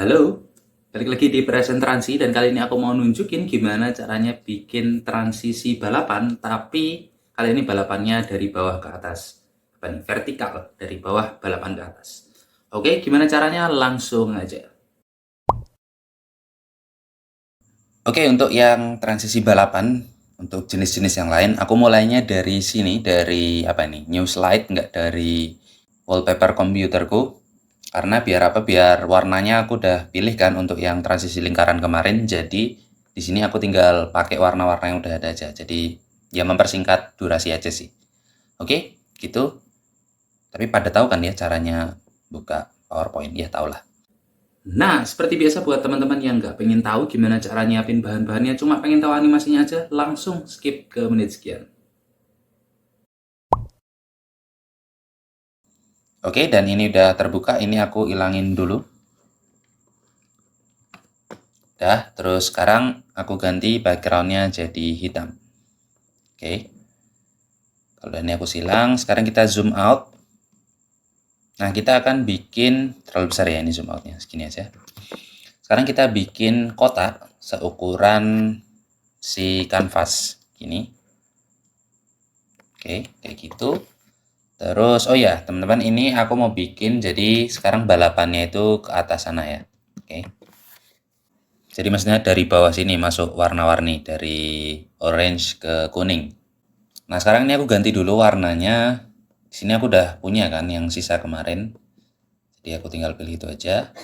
Halo, balik lagi di presentasi dan kali ini aku mau nunjukin gimana caranya bikin transisi balapan, tapi kali ini balapannya dari bawah ke atas. Apa nih? Vertikal, dari bawah balapan ke atas. Oke, gimana caranya? Langsung aja. Oke, untuk yang transisi balapan, untuk jenis-jenis yang lain, aku mulainya dari sini, dari apa nih? New slide, nggak dari wallpaper komputerku. Karena biar apa? Biar warnanya aku udah pilih kan untuk yang transisi lingkaran kemarin. Jadi di sini aku tinggal pakai warna-warna yang udah ada aja. Jadi ya mempersingkat durasi aja sih. Oke, gitu. Tapi pada tahu kan ya caranya buka PowerPoint? Ya tau lah. Nah, seperti biasa buat teman-teman yang nggak pengen tahu gimana cara nyiapin bahan-bahannya, cuma pengen tahu animasinya aja, langsung skip ke menit sekian. Oke, dan ini udah terbuka, ini aku ilangin dulu. Dah, terus sekarang aku ganti backgroundnya jadi hitam. Oke. Kalau ini aku silang, sekarang kita zoom out. Nah, kita akan bikin, terlalu besar ya ini zoom outnya, segini aja. Sekarang kita bikin kotak seukuran si kanvas, gini. Oke, kayak gitu. Terus, oh ya teman-teman, ini aku mau bikin, jadi sekarang balapannya itu ke atas sana ya. Oke. Jadi maksudnya dari bawah sini masuk warna-warni, dari orange ke kuning. Nah, sekarang ini aku ganti dulu warnanya. Di sini aku udah punya kan yang sisa kemarin. Jadi aku tinggal pilih itu aja.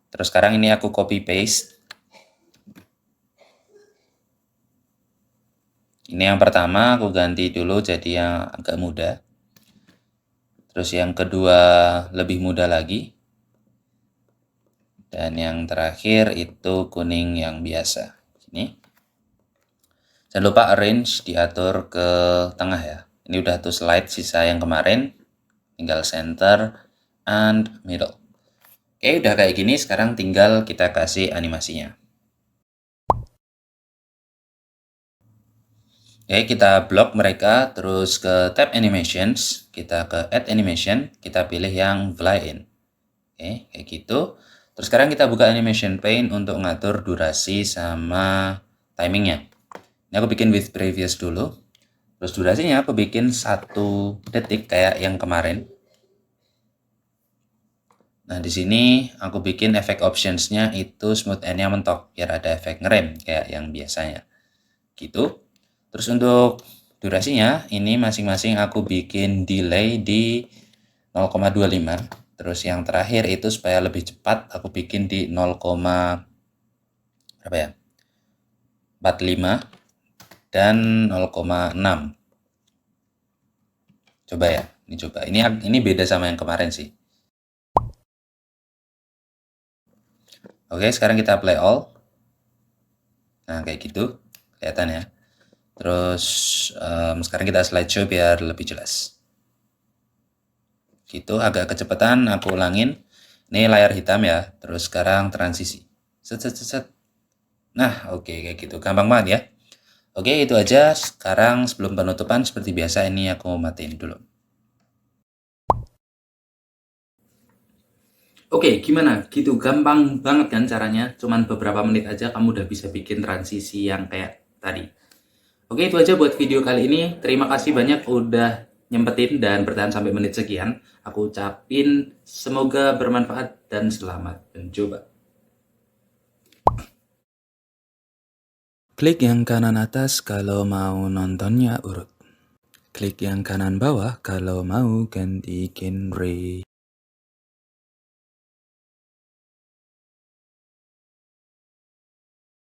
Terus sekarang ini aku copy paste. Ini yang pertama aku ganti dulu jadi yang agak muda. Terus yang kedua lebih muda lagi. Dan yang terakhir itu kuning yang biasa. Ini. Jangan lupa arrange diatur ke tengah ya. Ini udah tuh slide sisa yang kemarin. Tinggal center and middle. Oke, udah kayak gini. Sekarang tinggal kita kasih animasinya. Oke, kita blok mereka. Terus ke tab animations. Kita ke add animation. Kita pilih yang fly in. Oke, kayak gitu. Terus sekarang kita buka animation pane untuk ngatur durasi sama timingnya. Ini aku bikin with previous dulu. Terus durasinya aku bikin 1 detik kayak yang kemarin. Nah, di sini aku bikin efek optionsnya itu smooth end-nya mentok, biar ada efek ngerem kayak yang biasanya. Gitu. Terus untuk durasinya, ini masing-masing aku bikin delay di 0,25. Terus yang terakhir itu supaya lebih cepat, aku bikin di 0, berapa ya? 45 dan 0,6. Coba ya, ini coba. Ini beda sama yang kemarin sih. Oke, sekarang kita play all. Nah, kayak gitu. Kelihatan ya. Terus sekarang kita slideshow biar lebih jelas. Gitu, agak kecepatan, aku ulangin. Ini layar hitam ya. Terus sekarang transisi. Set, set, set, set. Nah, oke, kayak gitu. Gampang banget ya. Oke, itu aja. Sekarang sebelum penutupan, seperti biasa ini aku matiin dulu. Oke, gimana? Gitu, gampang banget kan caranya? Cuman beberapa menit aja kamu udah bisa bikin transisi yang kayak tadi. Oke, itu aja buat video kali ini. Terima kasih banyak udah nyempetin dan bertahan sampai menit sekian. Aku ucapin semoga bermanfaat dan selamat mencoba. Klik yang kanan atas kalau mau nontonnya urut. Klik yang kanan bawah kalau mau ganti genre.